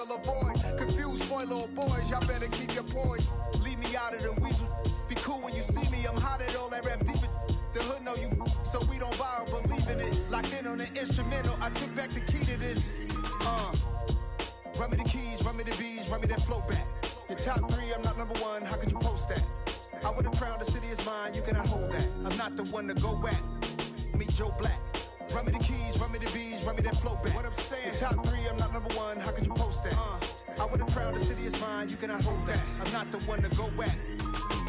fill a void. Confused, spoiler boys, y'all better keep your poise. Leave me out of the weasel. Be cool when you see me, I'm hot at all that rap deep. The hood know you, so we don't buy or believe in it. Locked in on the instrumental, I took back the key to this. Run me the keys, run me the bees, run me that flow back. Your top 3, I'm not number 1, how could you post that? I would've crowned the city is mine, you cannot hold that. I'm not the one to go back. Meet Joe Black. Run me the keys, run me the bees, run me that flow back. What I'm saying, your top 3, I'm not number 1, how could you post that? I would've crowned the city is mine, you cannot hold that. I'm not the one to go back.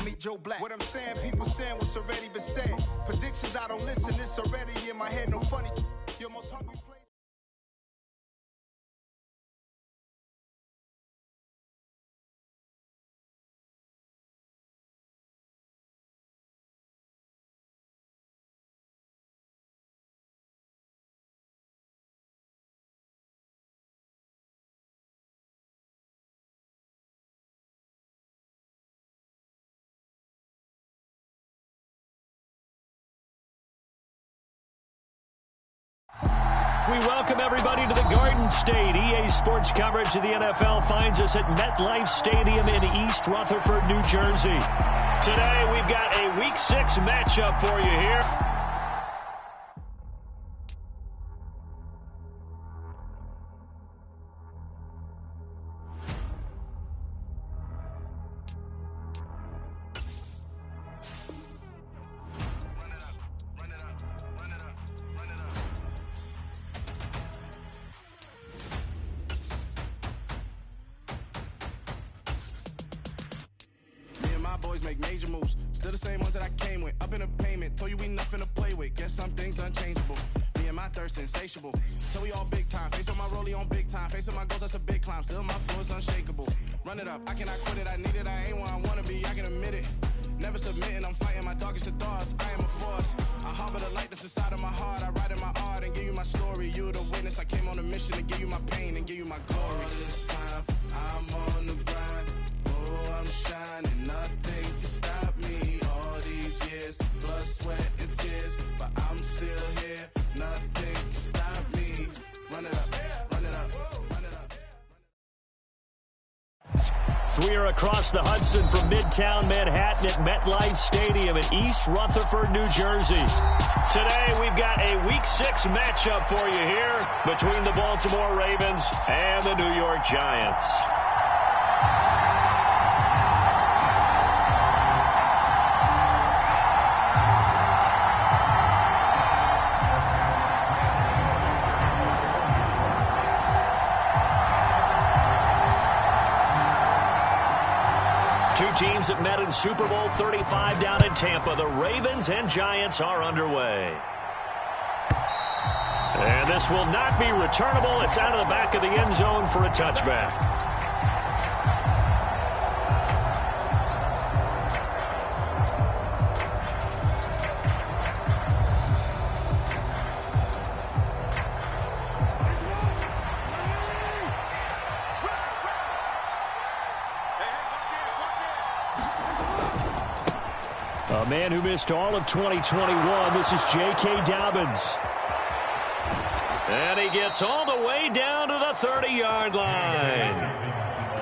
Meet Joe Black. What I'm saying, people saying what's already been said. Predictions, I don't listen, it's already in my head, no funny. Your most hungry place. We welcome everybody to the Garden State. EA Sports coverage of the NFL finds us at MetLife Stadium in East Rutherford, New Jersey. Today, we've got a Week 6 matchup for you here. Boys make major moves, still the same ones that I came with. Up in a payment, told you we nothing to play with. Guess some things unchangeable. Me and my thirst insatiable. So we all big time. Face on my rollie on big time. Facing my goals, that's a big climb. Still my flow is unshakable. Run it up, I cannot quit it. I need it, I ain't where I wanna be. I can admit it. Never submitting, I'm fighting my darkest of thoughts. I am a force. I harbor the light that's inside of my heart. I write in my art and give you my story. You the witness. I came on a mission to give you my pain and give you my glory. All this time, I'm on the grind. Oh, I'm shining. Nothing can stop me. All these years, blood, sweat, and tears, but I'm still here. Nothing can stop me. Run it up, run it up, run it up. We are across the Hudson from Midtown Manhattan at MetLife Stadium in East Rutherford, New Jersey. Today, we've got a Week 6 matchup for you here between the Baltimore Ravens and the New York Giants. Two teams that met in Super Bowl 35 down in Tampa. The Ravens and Giants are underway. And this will not be returnable. It's out of the back of the end zone for a touchback. A man who missed all of 2021, this is J.K. Dobbins. And he gets all the way down to the 30-yard line.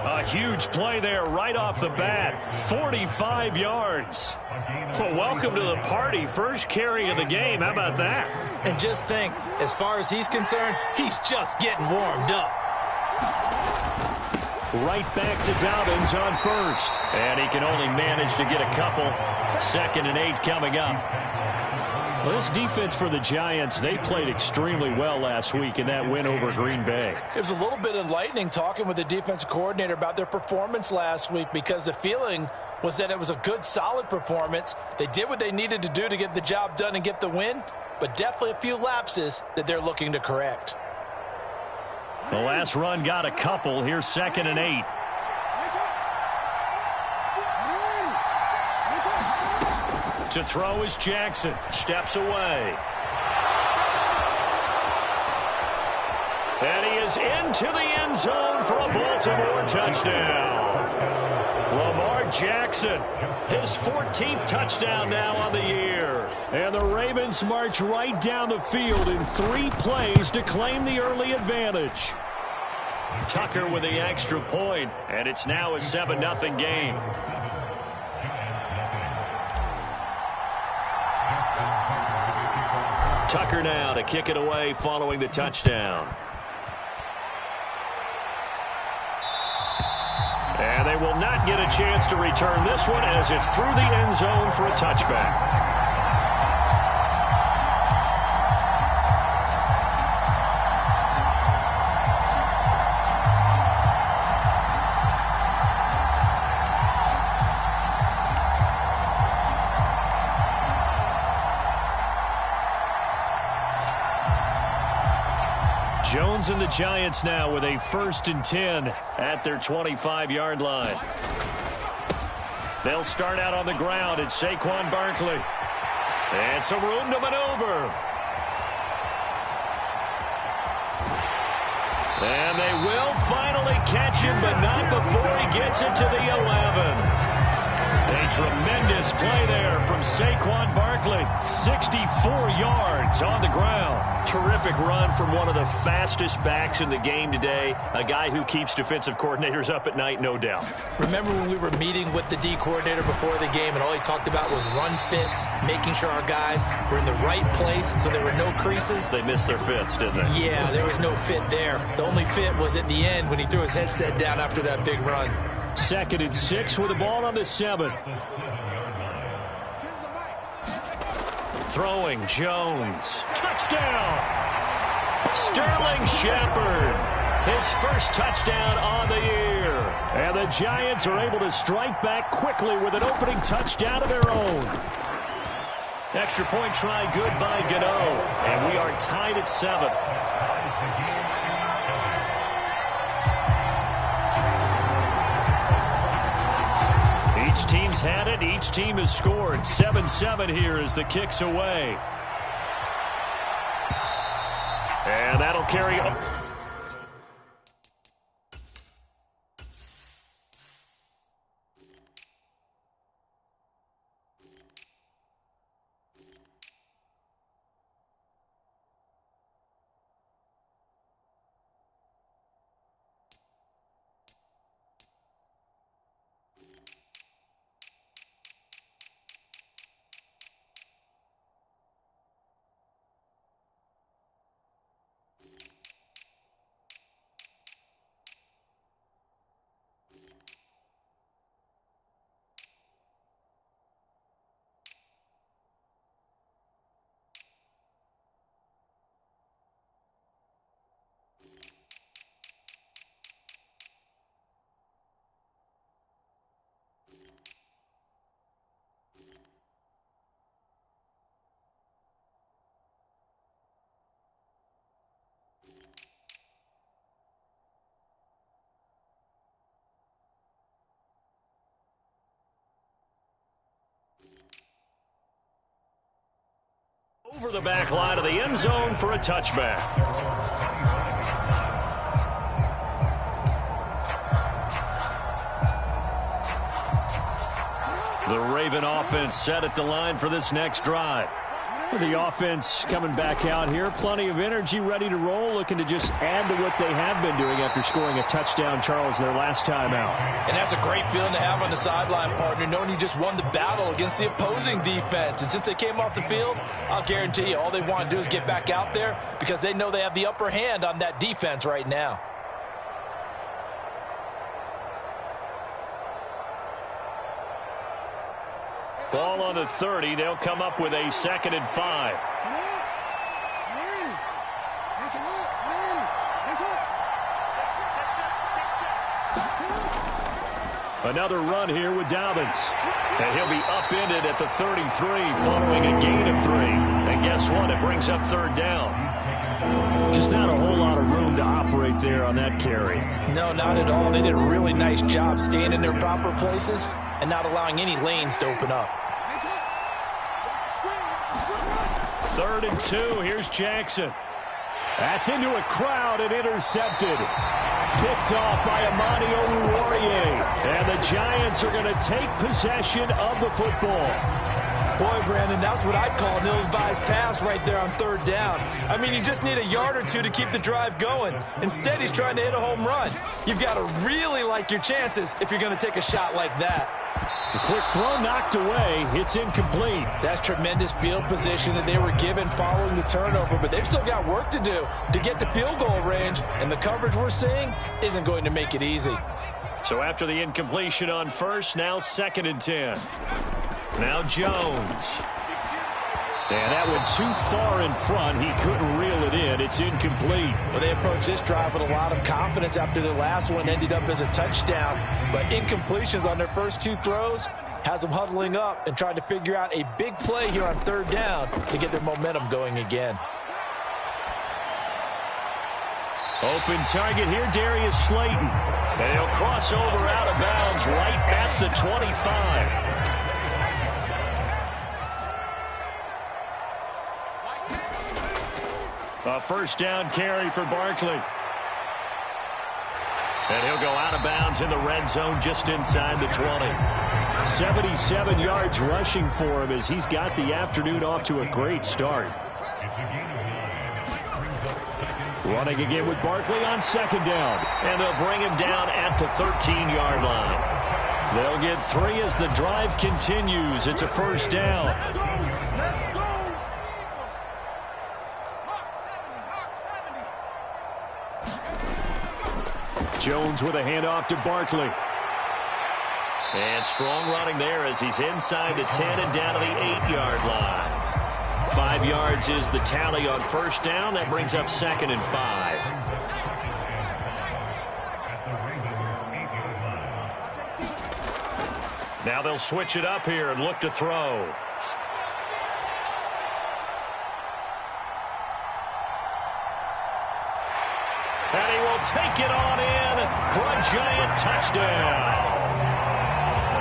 A huge play there right off the bat, 45 yards. Well, welcome to the party, first carry of the game. How about that? And just think, as far as he's concerned, he's just getting warmed up. Right back to Dobbins on first. And he can only manage to get a couple. 2nd and 8 coming up. Well, this defense for the Giants, they played extremely well last week in that win over Green Bay. It was a little bit enlightening talking with the defensive coordinator about their performance last week, because the feeling was that it was a good, solid performance. They did what they needed to do to get the job done and get the win, but definitely a few lapses that they're looking to correct. The last run got a couple. Here's 2nd and 8. To throw is Jackson. Steps away. And he is into the end zone for a Baltimore touchdown. Lamar Jackson, his 14th touchdown now on the year. And the Ravens march right down the field in 3 plays to claim the early advantage. Tucker with the extra point, and it's now a 7-0 game. Tucker now to kick it away following the touchdown. And they will not get a chance to return this one as it's through the end zone for a touchback. Jones and the Giants now with a 1st and 10 at their 25-yard line. They'll start out on the ground. It's Saquon Barkley. And some room to maneuver. And they will finally catch him, but not before he gets it to the 11. A tremendous play there from Saquon Barkley. 64 yards on the ground. Terrific run from one of the fastest backs in the game today. A guy who keeps defensive coordinators up at night, no doubt. Remember when we were meeting with the D coordinator before the game and all he talked about was run fits, making sure our guys were in the right place so there were no creases? They missed their fits, didn't they? Yeah, there was no fit there. The only fit was at the end when he threw his headset down after that big run. 2nd and 6 with the ball on the 7. Throwing Jones. Touchdown! Sterling Shepard. His first touchdown on the year. And the Giants are able to strike back quickly with an opening touchdown of their own. Extra point try good by Gano. And we are tied at 7. Each team's had it. Each team has scored. 7-7 here as the kick's away. And that'll carry up. Over the back line of the end zone for a touchback. The Raven offense set at the line for this next drive. The offense coming back out here. Plenty of energy, ready to roll, looking to just add to what they have been doing after scoring a touchdown, Charles, their last time out. And that's a great feeling to have on the sideline, partner, knowing you just won the battle against the opposing defense. And since they came off the field, I'll guarantee you all they want to do is get back out there because they know they have the upper hand on that defense right now. Ball on the 30. They'll come up with a 2nd and 5. Another run here with Dobbins. And he'll be upended at the 33 following a gain of 3. And guess what? It brings up 3rd down. Just not a whole lot of room to operate there on that carry. No, not at all. They did a really nice job staying in their proper places and not allowing any lanes to open up. 3rd and 2. Here's Jackson. That's into a crowd and intercepted. Picked off by Amani Oruwariye. And the Giants are going to take possession of the football. Boy, Brandon, that's what I'd call an ill-advised pass right there on third down. I mean, you just need a yard or two to keep the drive going. Instead, he's trying to hit a home run. You've got to really like your chances if you're going to take a shot like that. The quick throw knocked away. It's incomplete. That's tremendous field position that they were given following the turnover, but they've still got work to do to get to field goal range, and the coverage we're seeing isn't going to make it easy. So after the incompletion on first, now 2nd and 10. Now Jones. And that went too far in front. He couldn't reel it in. It's incomplete. Well, they approached this drive with a lot of confidence after their last one ended up as a touchdown. But incompletions on their first 2 throws has them huddling up and trying to figure out a big play here on third down to get their momentum going again. Open target here, Darius Slayton. And he'll cross over out of bounds right at the 25. A first down carry for Barkley. And he'll go out of bounds in the red zone just inside the 20. 77 yards rushing for him as he's got the afternoon off to a great start. Running again with Barkley on 2nd down. And they'll bring him down at the 13-yard line. They'll get 3 as the drive continues. It's a first down. Jones with a handoff to Barkley. And strong running there as he's inside the 10 and down to the 8-yard line. 5 yards is the tally on first down. That brings up 2nd and 5. Now they'll switch it up here and look to throw. And he will take it on in for a giant touchdown.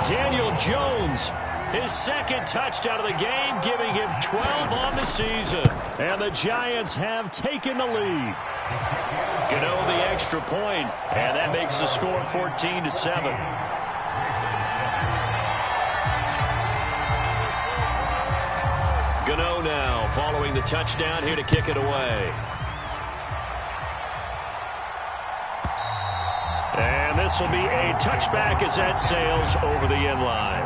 Daniel Jones, his 2nd touchdown of the game, giving him 12 on the season. And the Giants have taken the lead. Gano the extra point, and that makes the score 14-7. Gano now following the touchdown here to kick it away. And this will be a touchback as that sails over the end line.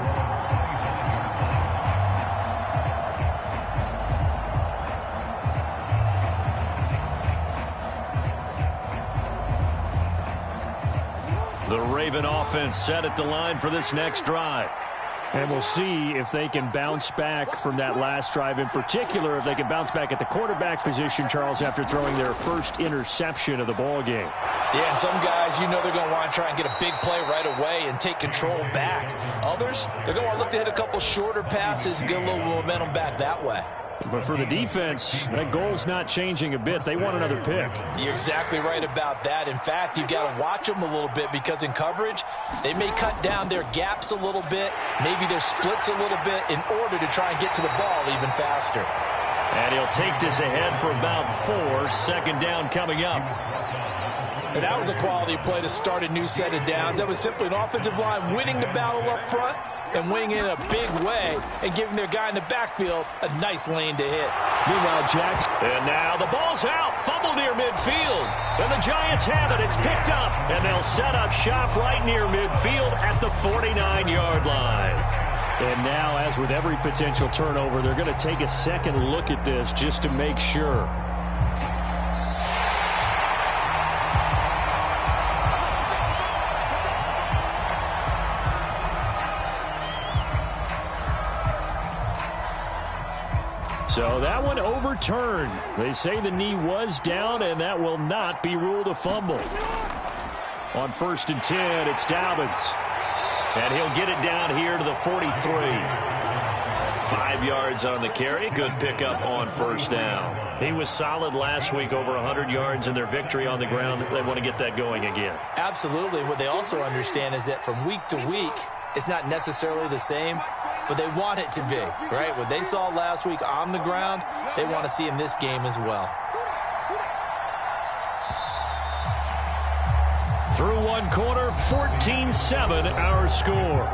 The Raven offense set at the line for this next drive. And we'll see if they can bounce back from that last drive. In particular, if they can bounce back at the quarterback position, Charles, after throwing their first interception of the ball game. Yeah, some guys, you know they're going to want to try and get a big play right away and take control back. Others, they're going to want to look to hit a couple shorter passes and get a little momentum back that way. But for the defense, that goal's not changing a bit. They want another pick. You're exactly right about that. In fact, you've got to watch them a little bit because in coverage, they may cut down their gaps a little bit, maybe their splits a little bit in order to try and get to the ball even faster. And he'll take this ahead for about 4. 2nd down coming up. And that was a quality play to start a new set of downs. That was simply an offensive line winning the battle up front and winning in a big way and giving their guy in the backfield a nice lane to hit. Meanwhile, Jax. And now the ball's out. Fumble near midfield. And the Giants have it. It's picked up. And they'll set up shop right near midfield at the 49-yard line. And now, as with every potential turnover, they're going to take a second look at this just to make sure. So that one overturned. They say the knee was down, and that will not be ruled a fumble. On 1st and 10, it's Dobbins. And he'll get it down here to the 43. 5 yards on the carry. Good pickup on first down. He was solid last week, over 100 yards in their victory on the ground. They want to get that going again. Absolutely. What they also understand is that from week to week, it's not necessarily the same, but they want it to be, right? What they saw last week on the ground, they want to see in this game as well. Through one quarter, 14-7 our score.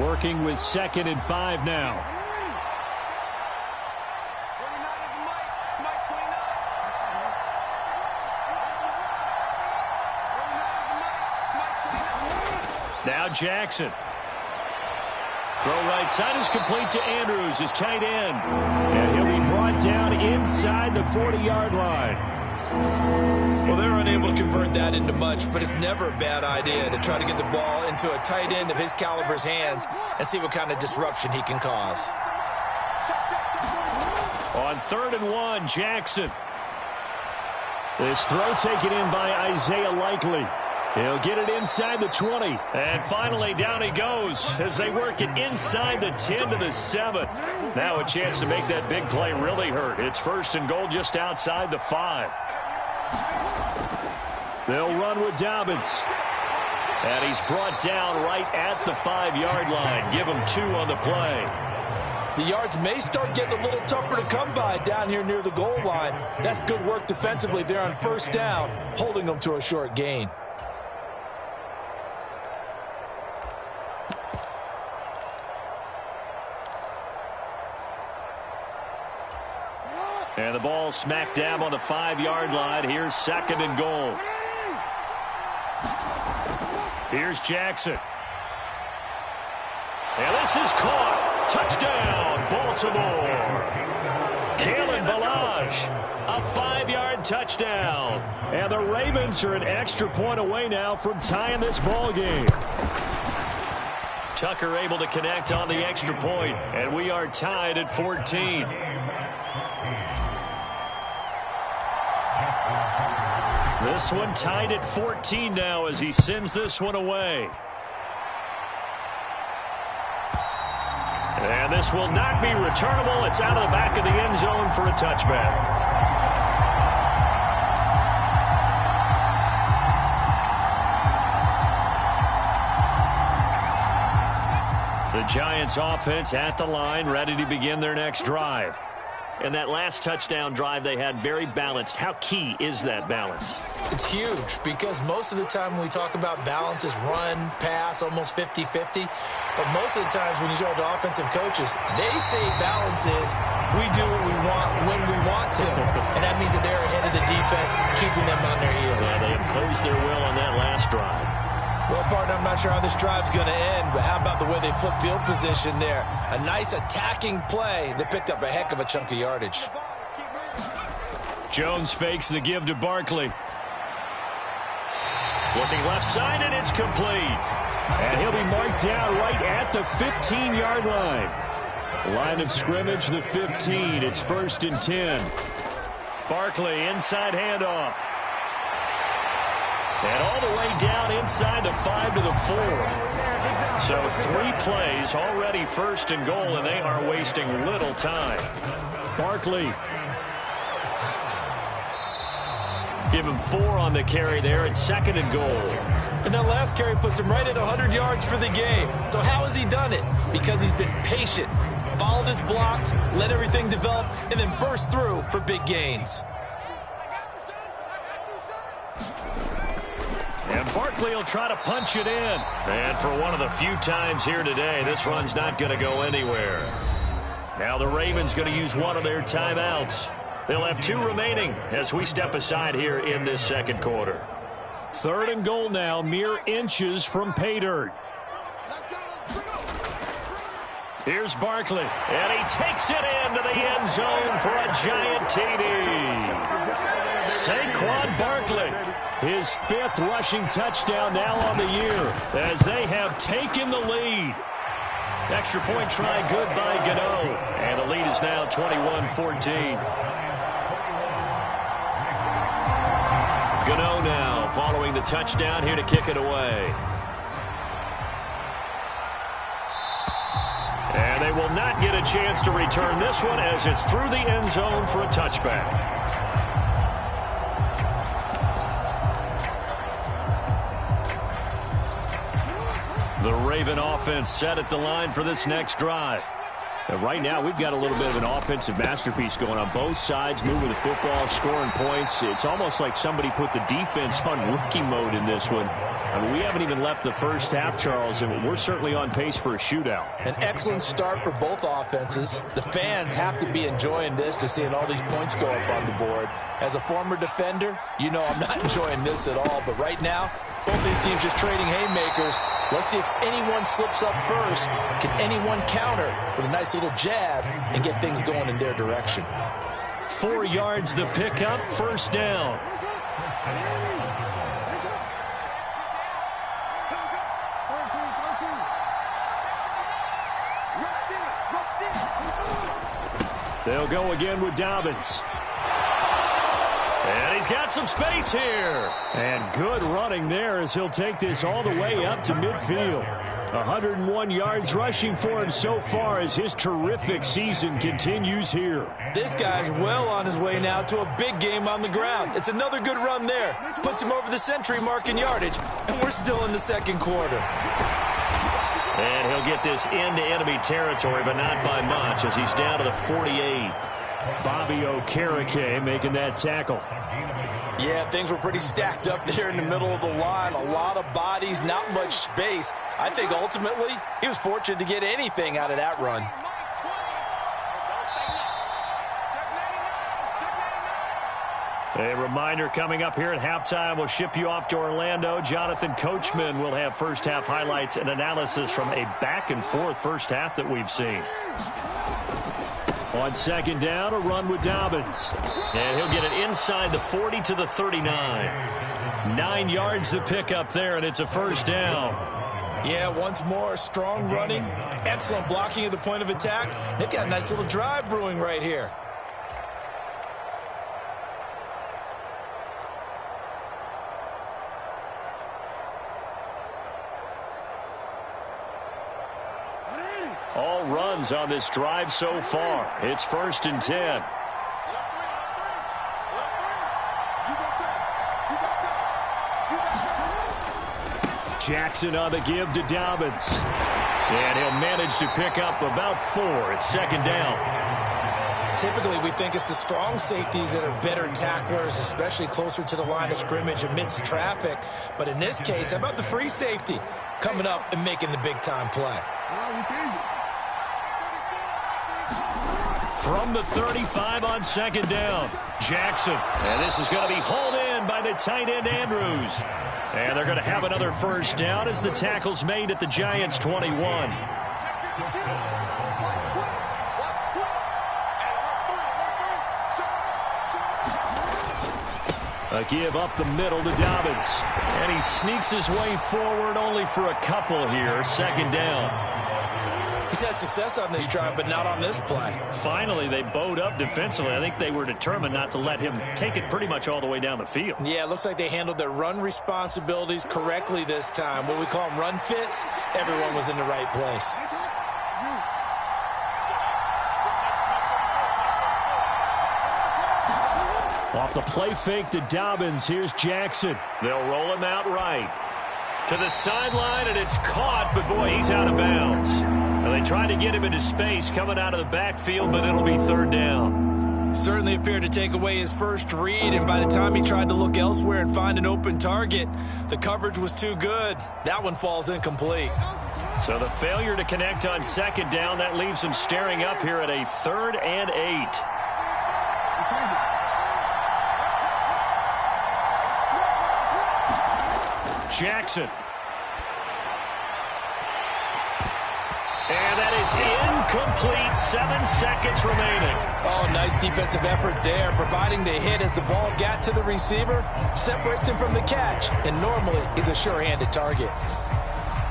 Working with 2nd and 5 now. Now Jackson. Throw right side is complete to Andrews, his tight end. And he'll be brought down inside the 40-yard line. Well, they're unable to convert that into much, but it's never a bad idea to try to get the ball into a tight end of his caliber's hands and see what kind of disruption he can cause. On 3rd and 1, Jackson. This throw taken in by Isaiah Likely. He'll get it inside the 20. And finally, down he goes as they work it inside the 10 to the 7. Now a chance to make that big play really hurt. It's 1st and goal just outside the 5. They'll run with Dobbins. And he's brought down right at the 5-yard line. Give him 2 on the play. The yards may start getting a little tougher to come by down here near the goal line. That's good work defensively there on 1st down, holding them to a short gain. And the ball smack dab on the 5-yard line. Here's 2nd and goal. Here's Jackson. And this is caught. Touchdown, Baltimore. Kalen Ballage, a 5-yard touchdown. And the Ravens are an extra point away now from tying this ball game. Tucker able to connect on the extra point, and we are tied at 14. This one tied at 14 now as he sends this one away. And this will not be returnable. It's out of the back of the end zone for a touchback. The Giants offense at the line, ready to begin their next drive. And that last touchdown drive they had very balanced. How key is that balance? It's huge because most of the time when we talk about balance is run, pass, almost 50-50. But most of the times when you talk to offensive coaches, they say balance is we do what we want when we want to. And that means that they're ahead of the defense, keeping them on their heels. Yeah, they imposed their will on that last drive. Well, partner, I'm not sure how this drive's going to end, but how about the way they flip field position there? A nice attacking play that picked up a heck of a chunk of yardage. Jones fakes the give to Barkley. Looking left side, and it's complete. And he'll be marked down right at the 15-yard line. Line of scrimmage, the 15. It's 1st and 10. Barkley, inside handoff. And all the way down inside the 5 to the 4. So 3 plays, already 1st and goal, and they are wasting little time. Barkley. Give him 4 on the carry there at 2nd and goal. And that last carry puts him right at 100 yards for the game. So how has he done it? Because he's been patient, followed his blocks, let everything develop, and then burst through for big gains. And Barkley will try to punch it in. And for one of the few times here today, this run's not going to go anywhere. Now the Ravens going to use one of their timeouts. They'll have 2 remaining as we step aside here in this 2nd quarter. 3rd and goal now, mere inches from pay dirt. Here's Barkley, and he takes it into the end zone for a giant TD. Saquon Barkley, his 5th rushing touchdown now on the year as they have taken the lead. Extra point try good by Gano, and the lead is now 21-14. Gano now following the touchdown here to kick it away. And they will not get a chance to return this one as it's through the end zone for a touchback. The Raven offense set at the line for this next drive. And right now, we've got a little bit of an offensive masterpiece going on both sides, moving the football, scoring points. It's almost like somebody put the defense on rookie mode in this one. I mean, we haven't even left the first half, Charles, and we're certainly on pace for a shootout. An excellent start for both offenses. The fans have to be enjoying this, to seeing all these points go up on the board. As a former defender, you know I'm not enjoying this at all. But right now, both these teams just trading haymakers. Let's see if anyone slips up first. Can anyone counter with a nice little jab and get things going in their direction? 4 yards the pickup, first down. They'll go again with Dobbins. And he's got some space here. And good running there as he'll take this all the way up to midfield. 101 yards rushing for him so far as his terrific season continues here. This guy's well on his way now to a big game on the ground. It's another good run there. Puts him over the century mark in yardage, and we're still in the second quarter. And he'll get this into enemy territory, but not by much as he's down to the 48. Bobby Okereke making that tackle. Yeah, things were pretty stacked up there in the middle of the line. A lot of bodies, not much space. I think ultimately he was fortunate to get anything out of that run. A reminder coming up here at halftime, we'll ship you off to Orlando. Jonathan Coachman will have first half highlights and analysis from a back and forth first half that we've seen. On second down, a run with Dobbins. And he'll get it inside the 40 to the 39. 9 yards the pickup there, and it's a first down. Yeah, once more, strong running, excellent blocking at the point of attack. They've got a nice little drive brewing right here. All runs on this drive so far. It's 1st and 10. Jackson on the give to Dobbins. And he'll manage to pick up about 4. It's second down. Typically, we think it's the strong safeties that are better tacklers, especially closer to the line of scrimmage amidst traffic. But in this case, how about the free safety coming up and making the big-time play? From the 35 on second down, Jackson. And this is going to be hauled in by the tight end, Andrews. And they're going to have another first down as the tackle's made at the Giants' 21. A give up the middle to Dobbins. And he sneaks his way forward only for a couple here. Second down. He's had success on this drive, but not on this play. Finally, they bowed up defensively. I think they were determined not to let him take it pretty much all the way down the field. Yeah, it looks like they handled their run responsibilities correctly this time. What we call them run fits, everyone was in the right place. Off the play fake to Dobbins, here's Jackson. They'll roll him out right. To the sideline, and it's caught, but boy, he's out of bounds. Now, they tried to get him into space coming out of the backfield, but it'll be third down. Certainly appeared to take away his first read, and by the time he tried to look elsewhere and find an open target, the coverage was too good. That one falls incomplete. So the failure to connect on second down, that leaves him staring up here at a 3rd and 8. Jackson. And that is incomplete. 7 seconds remaining. Oh, nice defensive effort there, providing the hit as the ball got to the receiver, separates him from the catch, and normally he's a sure-handed target.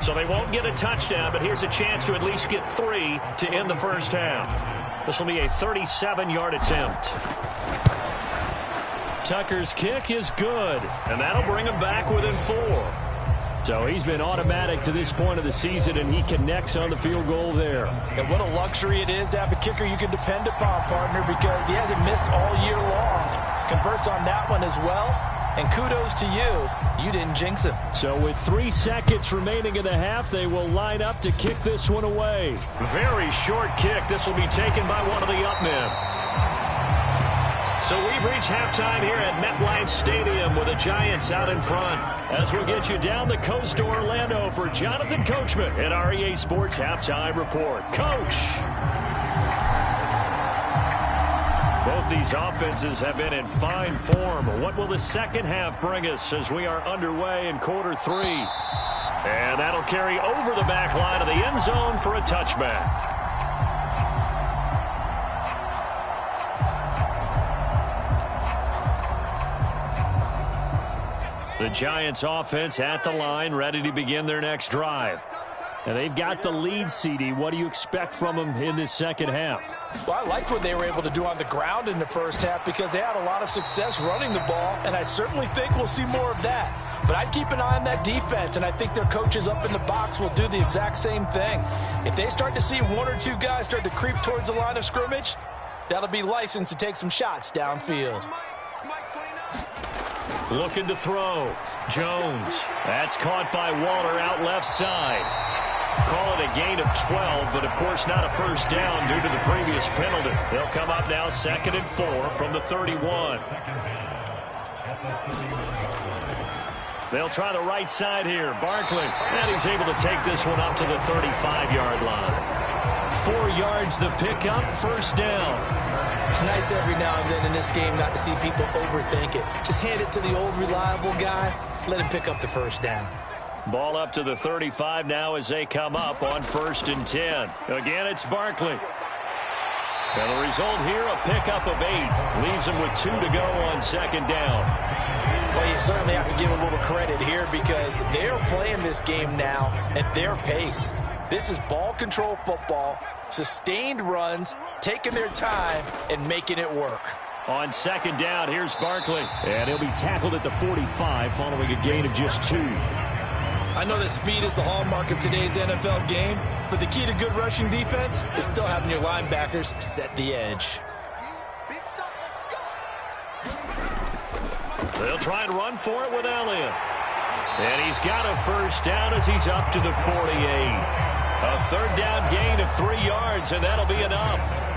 So they won't get a touchdown, but here's a chance to at least get 3 to end the first half. This will be a 37-yard attempt. Tucker's kick is good, and that'll bring him back within 4. So he's been automatic to this point of the season, and he connects on the field goal there. And what a luxury it is to have a kicker you can depend upon, partner, because he hasn't missed all year long. Converts on that one as well. and kudos to you. You didn't jinx him. So with 3 seconds remaining in the half, they will line up to kick this one away. Very short kick. This will be taken by one of the up men. So we've reached halftime here at MetLife Stadium with the Giants out in front. As we'll get you down the coast to Orlando for Jonathan Coachman at our EA Sports Halftime Report. Coach! Both these offenses have been in fine form. What will the second half bring us as we are underway in quarter 3? And that'll carry over the back line of the end zone for a touchback. The Giants offense at the line, ready to begin their next drive. And they've got the lead, CD. What do you expect from them in this second half? Well, I liked what they were able to do on the ground in the first half because they had a lot of success running the ball, and I certainly think we'll see more of that. But I'd keep an eye on that defense, and I think their coaches up in the box will do the exact same thing. If they start to see 1 or 2 guys start to creep towards the line of scrimmage, that'll be licensed to take some shots downfield. Looking to throw. Jones. That's caught by Waller out left side. Call it a gain of 12, but of course not a first down due to the previous penalty. They'll come up now 2nd and 4 from the 31. They'll try the right side here. Barkley. And he's able to take this one up to the 35-yard line. 4 yards the pickup, first down. It's nice every now and then in this game not to see people overthink it. Just hand it to the old reliable guy. Let him pick up the first down. Ball up to the 35 now as they come up on 1st and 10. Again, it's Barkley. And the result here, a pickup of 8. Leaves him with 2 to go on 2nd down. Well, you certainly have to give a little credit here because they're playing this game now at their pace. This is ball control football, sustained runs, taking their time, and making it work. On 2nd down, here's Barkley. And he'll be tackled at the 45 following a gain of just 2. I know that speed is the hallmark of today's NFL game, but the key to good rushing defense is still having your linebackers set the edge. They'll try and run for it with Elliott. And he's got a first down as he's up to the 48. A 3rd down gain of 3 yards, and that'll be enough.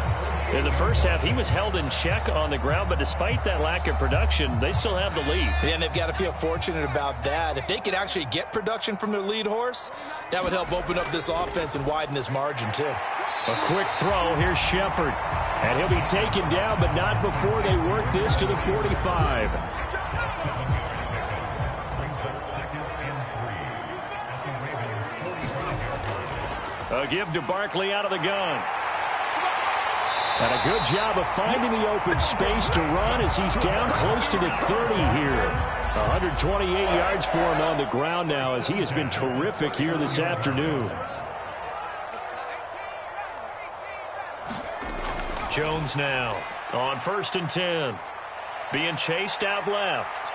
In the first half, he was held in check on the ground, but despite that lack of production, they still have the lead. And they've got to feel fortunate about that. If they could actually get production from their lead horse, that would help open up this offense and widen this margin, too. A quick throw. Here's Shepard. And he'll be taken down, but not before they work this to the 45. A give to Barkley out of the gun. And a good job of finding the open space to run as he's down close to the 30 here. 128 yards for him on the ground now as he has been terrific here this afternoon. Jones now on 1st and 10. Being chased out left.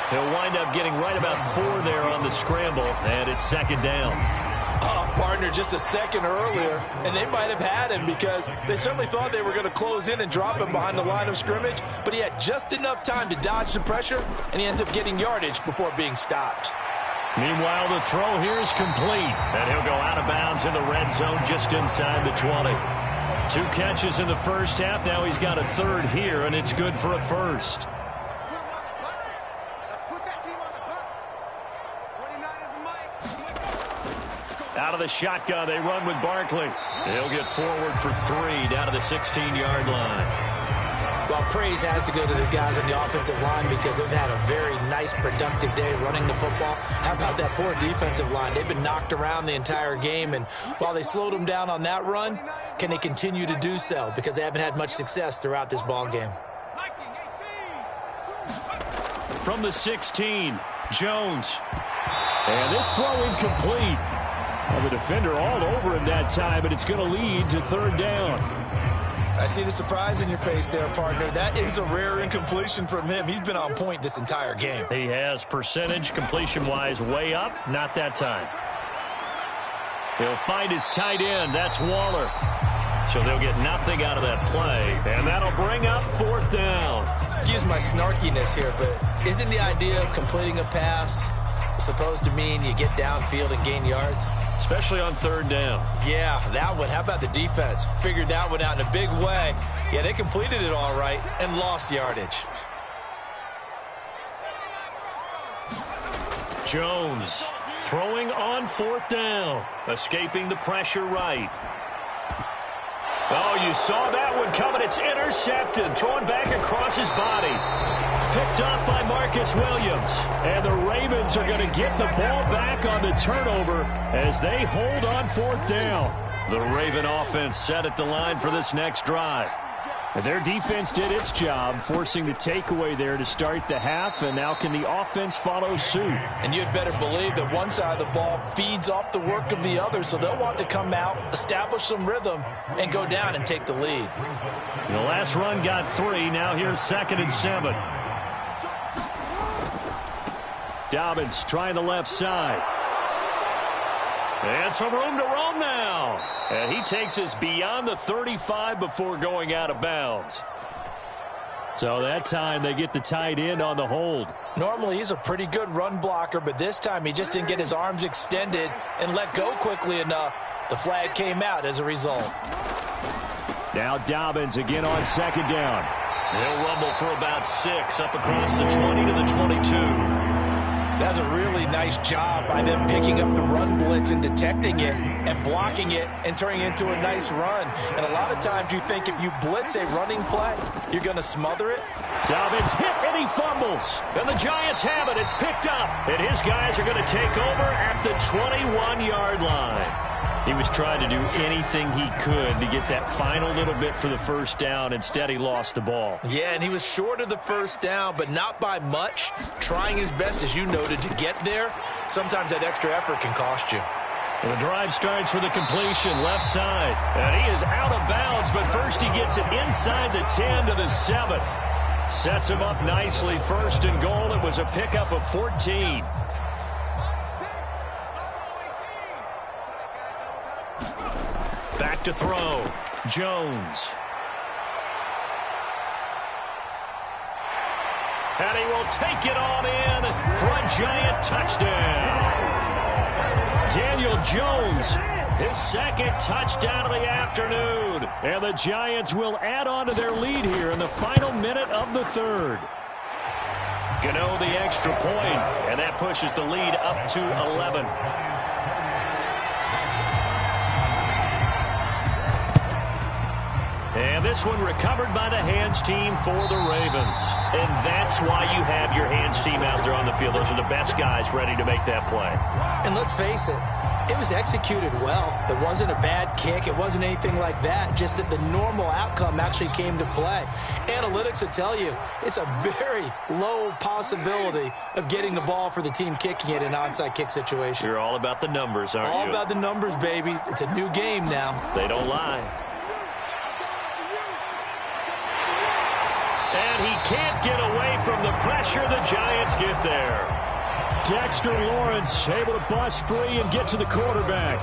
He'll wind up getting right about 4 there on the scramble, and it's 2nd down. Partner just a second earlier, and they might have had him because they certainly thought they were going to close in and drop him behind the line of scrimmage, but he had just enough time to dodge the pressure, and he ends up getting yardage before being stopped. Meanwhile, the throw here is complete, and he'll go out of bounds in the red zone just inside the 20. 2 catches in the first half. Now he's got a 3rd here, and it's good for a first. Out of the shotgun, they run with Barkley. He'll get forward for 3 down to the 16-yard line. Well, praise has to go to the guys on the offensive line because they've had a very nice, productive day running the football. How about that poor defensive line? They've been knocked around the entire game, and while they slowed them down on that run, can they continue to do so? Because they haven't had much success throughout this ball game. From the 16, Jones. And this throw incomplete. Well, the defender all over him that time, but it's going to lead to 3rd down. I see the surprise in your face there, partner. That is a rare incompletion from him. He's been on point this entire game. He has percentage completion-wise way up. Not that time. He'll find his tight end. That's Waller. So they'll get nothing out of that play, and that'll bring up 4th down. Excuse my snarkiness here, but isn't the idea of completing a pass supposed to mean you get downfield and gain yards? Especially on 3rd down. Yeah, that one. How about the defense? Figured that one out in a big way. Yeah, they completed it all right and lost yardage. Jones throwing on 4th down, escaping the pressure right. Oh, you saw that one coming. It's intercepted, thrown back across his body. Picked up by Marcus Williams. And the Ravens are going to get the ball back on the turnover as they hold on 4th down. The Raven offense set at the line for this next drive. And their defense did its job, forcing the takeaway there to start the half, and now can the offense follow suit? And you'd better believe that one side of the ball feeds off the work of the other, so they'll want to come out, establish some rhythm, and go down and take the lead. The last run got 3. Now here's 2nd and 7. Dobbins trying the left side. And some room to roam now. And he takes us beyond the 35 before going out of bounds. So that time they get the tight end on the hold. Normally he's a pretty good run blocker, but this time he just didn't get his arms extended and let go quickly enough. The flag came out as a result. Now Dobbins again on 2nd down. He'll rumble for about 6 up across the 20 to the 22. That's a really nice job by them picking up the run blitz and detecting it and blocking it and turning it into a nice run. And a lot of times you think if you blitz a running play, you're going to smother it. Dobbins hit and he fumbles. And the Giants have it. It's picked up. And his guys are going to take over at the 21-yard line. He was trying to do anything he could to get that final little bit for the 1st down. Instead, he lost the ball. Yeah, and he was short of the 1st down, but not by much. Trying his best, as you noted, to get there. Sometimes that extra effort can cost you. Well, the drive starts with a completion left side. And he is out of bounds, but first he gets it inside the 10 to the 7. Sets him up nicely. 1st and goal. It was a pickup of 14. Back to throw. Jones. And he will take it on in for a Giant touchdown. Daniel Jones, his 2nd touchdown of the afternoon. And the Giants will add on to their lead here in the final minute of the 3rd. Gano the extra point, and that pushes the lead up to 11. And this one recovered by the hands team for the Ravens. And that's why you have your hands team out there on the field. Those are the best guys ready to make that play. And let's face it, it was executed well. There wasn't a bad kick. It wasn't anything like that. Just that the normal outcome actually came to play. Analytics will tell you it's a very low possibility of getting the ball for the team kicking it in an onside kick situation. You're all about the numbers, aren't you? All about the numbers, baby. It's a new game now. They don't lie. And he can't get away from the pressure. The Giants get there. Dexter Lawrence able to bust free and get to the quarterback.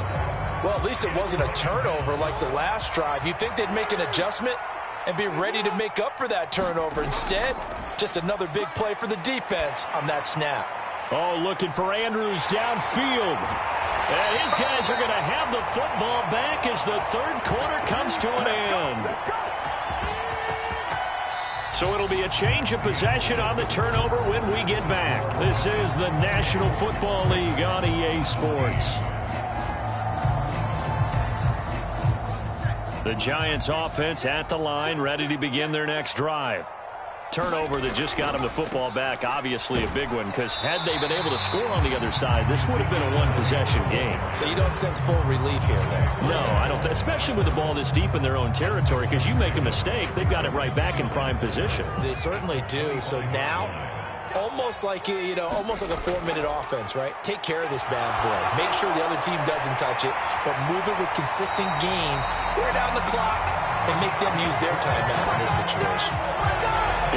Well, at least it wasn't a turnover like the last drive. You'd think they'd make an adjustment and be ready to make up for that turnover. Instead, just another big play for the defense on that snap. Oh, looking for Andrews downfield. And his guys are going to have the football back as the 3rd quarter comes to an end. So it'll be a change of possession on the turnover when we get back. This is the National Football League on EA Sports. The Giants offense at the line, ready to begin their next drive. Turnover that just got them the football back, obviously a big one, because had they been able to score on the other side, this would have been a one-possession game. So you don't sense full relief here then? No, I don't, especially with the ball this deep in their own territory, because you make a mistake, they've got it right back in prime position. They certainly do. So now, almost like, almost like a 4-minute offense, right? Take care of this bad boy. Make sure the other team doesn't touch it, but move it with consistent gains. Wear down the clock and make them use their timeouts in this situation.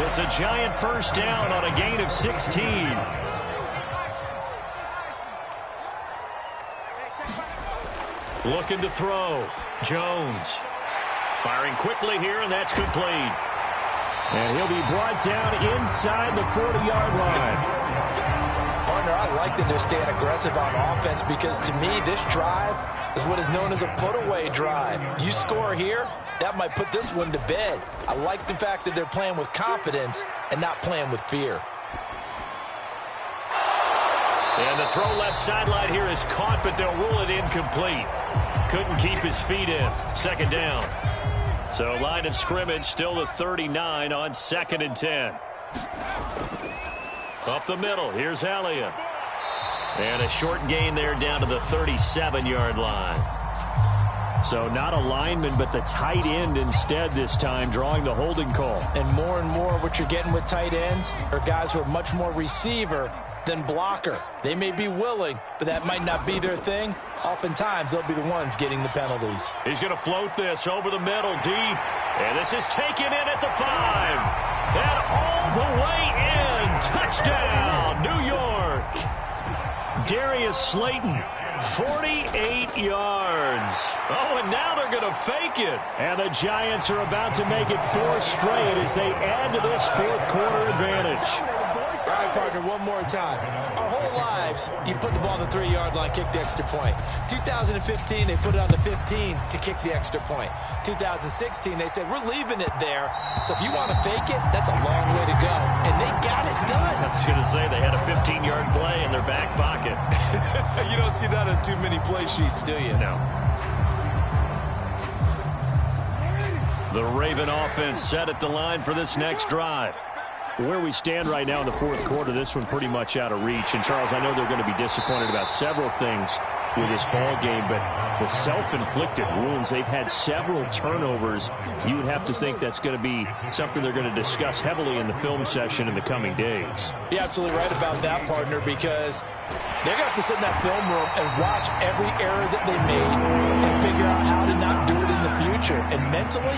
It's a Giant 1st down on a gain of 16. Looking to throw. Jones. Firing quickly here, and that's complete. And he'll be brought down inside the 40-yard line. Partner, I like that they're staying aggressive on offense because, to me, this drive is what is known as a put-away drive. You score here, that might put this one to bed. I like the fact that they're playing with confidence and not playing with fear. And the throw left sideline here is caught, but they'll rule it incomplete. Couldn't keep his feet in. Second down. So line of scrimmage still the 39 on 2nd and 10. Up the middle. Here's Elliott. And a short gain there down to the 37-yard line. So not a lineman, but the tight end instead this time, drawing the holding call. And more what you're getting with tight ends are guys who are much more receiver than blocker. They may be willing, but that might not be their thing. Oftentimes, they'll be the ones getting the penalties. He's going to float this over the middle deep. And this is taken in at the 5. And all the way in. Touchdown, New York. Darius Slayton, 48 yards. Oh, and now they're going to fake it. And the Giants are about to make it 4 straight as they add to this fourth quarter advantage. All right, partner, one more time. Our whole lives, you put the ball on the 3-yard line, kick the extra point. 2015, they put it on the 15 to kick the extra point. 2016, they said, we're leaving it there. So if you want to fake it, that's a long way to go. And they got it done. I was going to say, they had a 15-yard play in their back pocket. You don't see that on too many play sheets, do you? No. The Raven offense set at the line for this next drive. Where we stand right now in the fourth quarter, this one pretty much out of reach. And, Charles, I know they're going to be disappointed about several things with this ball game, but the self-inflicted wounds, they've had several turnovers. You would have to think that's going to be something they're going to discuss heavily in the film session in the coming days. You're absolutely right about that, partner, because they're going to have to sit in that film room and watch every error that they made and figure out how to not do it in the future. And mentally,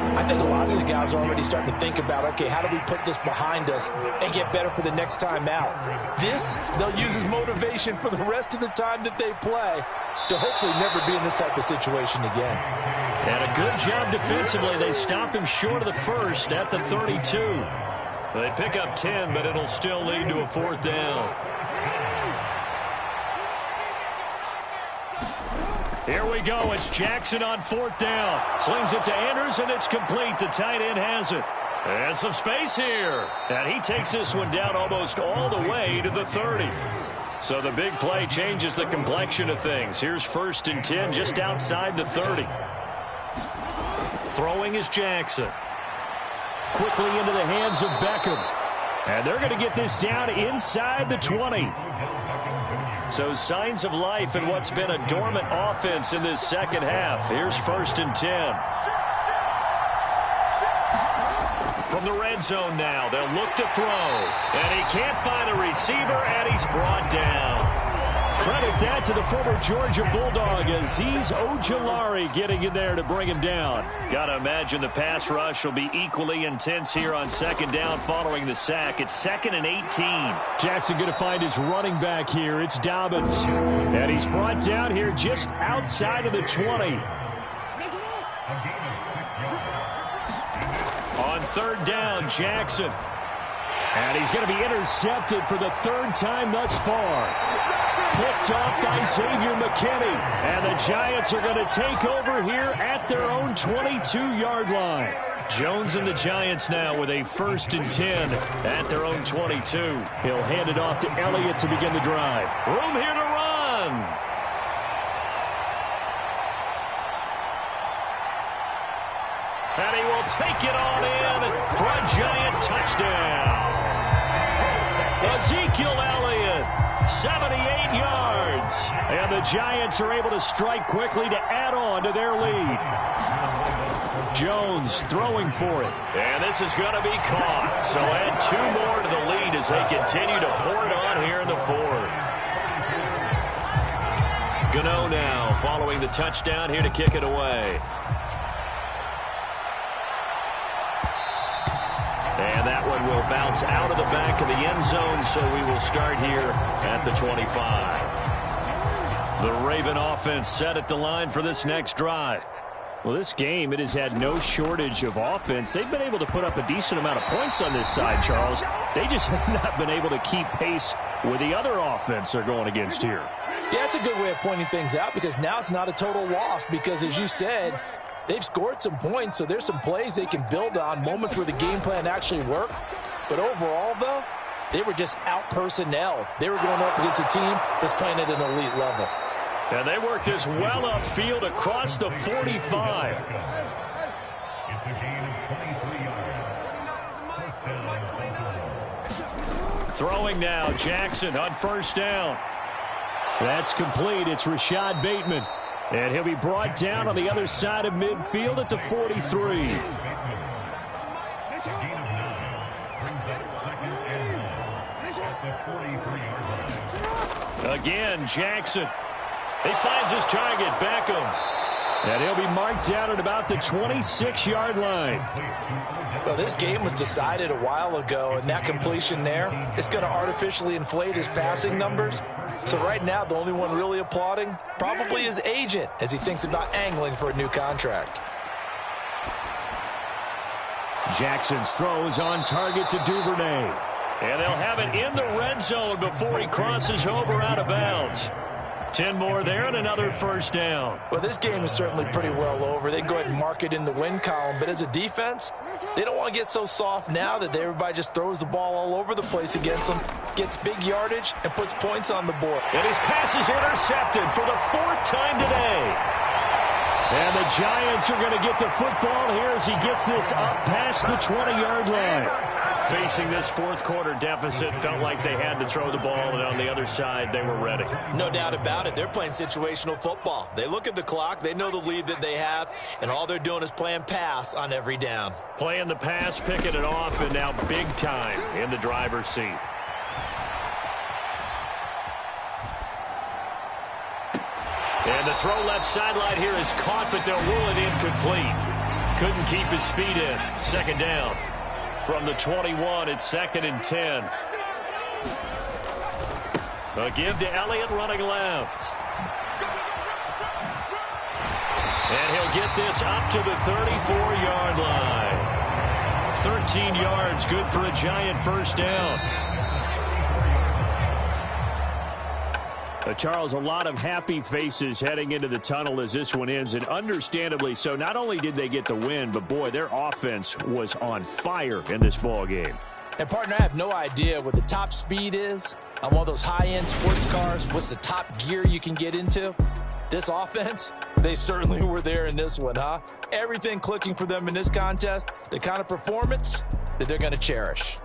I think a lot of the guys are already starting to think about, okay, how do we put this behind us and get better for the next time out? This, they'll use as motivation for the rest of the time that they play to hopefully never be in this type of situation again. And a good job defensively. They stop him short of the first at the 32. They pick up 10, but it'll still lead to a 4th down. Here we go. It's Jackson on 4th down. Slings it to Andrews, and it's complete. The tight end has it. And some space here. And he takes this one down almost all the way to the 30. So the big play changes the complexion of things. Here's 1st and 10 just outside the 30. Throwing is Jackson. Quickly into the hands of Beckham. And they're going to get this down inside the 20. So signs of life in what's been a dormant offense in this second half. Here's 1st and 10. From the red zone now, they'll look to throw. And he can't find a receiver, and he's brought down. Credit that to the former Georgia Bulldog, Azeez Ojulari, getting in there to bring him down. Got to imagine the pass rush will be equally intense here on 2nd down following the sack. It's 2nd and 18. Jackson going to find his running back here. It's Dobbins. And he's brought down here just outside of the 20. On 3rd down, Jackson. And he's going to be intercepted for the 3rd time thus far. Picked off by Xavier McKinney. And the Giants are going to take over here at their own 22-yard line. Jones and the Giants now with a 1st and 10 at their own 22. He'll hand it off to Elliott to begin the drive. Room here to run. And he will take it on in for a Giant touchdown. Ezekiel Elliott, 78 yards. And the Giants are able to strike quickly to add on to their lead. Jones throwing for it. And this is going to be caught. So add 2 more to the lead as they continue to pour it on here in the 4th. Gano now following the touchdown here to kick it away. And that one will bounce out of the back of the end zone, so we will start here at the 25. The Raven offense set at the line for this next drive. Well, this game, it has had no shortage of offense. They've been able to put up a decent amount of points on this side, Charles. They just have not been able to keep pace with the other offense they're going against here. Yeah, it's a good way of pointing things out because now it's not a total loss because, as you said, they've scored some points, so there's some plays they can build on, moments where the game plan actually worked. But overall, though, they were just out-personnel. They were going up against a team that's playing at an elite level. And they worked this well upfield across the 45. Throwing now, Jackson on first down. That's complete. It's Rashad Bateman. And he'll be brought down on the other side of midfield at the 43. Again, Jackson. He finds his target, Beckham. And he'll be marked down at about the 26-yard line. Well, this game was decided a while ago, and that completion there is going to artificially inflate his passing numbers. So right now, the only one really applauding probably his agent as he thinks about angling for a new contract. Jackson's throw is on target to Duvernay. And they'll have it in the red zone before he crosses over out of bounds. 10 more there and another first down. Well, this game is certainly pretty well over. They can go ahead and mark it in the win column. But as a defense, they don't want to get so soft now that everybody just throws the ball all over the place against them, gets big yardage, and puts points on the board. And his pass is intercepted for the 4th time today. And the Giants are going to get the football here as he gets this up past the 20-yard line. Facing this fourth quarter deficit, felt like they had to throw the ball, and on the other side, they were ready. No doubt about it. They're playing situational football. They look at the clock, they know the lead that they have, and all they're doing is playing pass on every down. Playing the pass, picking it off, and now big time in the driver's seat. And the throw left sideline here is caught, but they'll rule it incomplete. Couldn't keep his feet in. Second down. From the 21, it's 2nd and 10. A give to Elliott running left. And he'll get this up to the 34-yard line. 13 yards, good for a Giant first down. Charles, a lot of happy faces heading into the tunnel as this one ends, and understandably so. Not only did they get the win, but, boy, their offense was on fire in this ball game. And, partner, I have no idea what the top speed is on one of those high-end sports cars. What's the top gear you can get into? This offense, they certainly were there in this one, huh? Everything clicking for them in this contest, the kind of performance that they're going to cherish.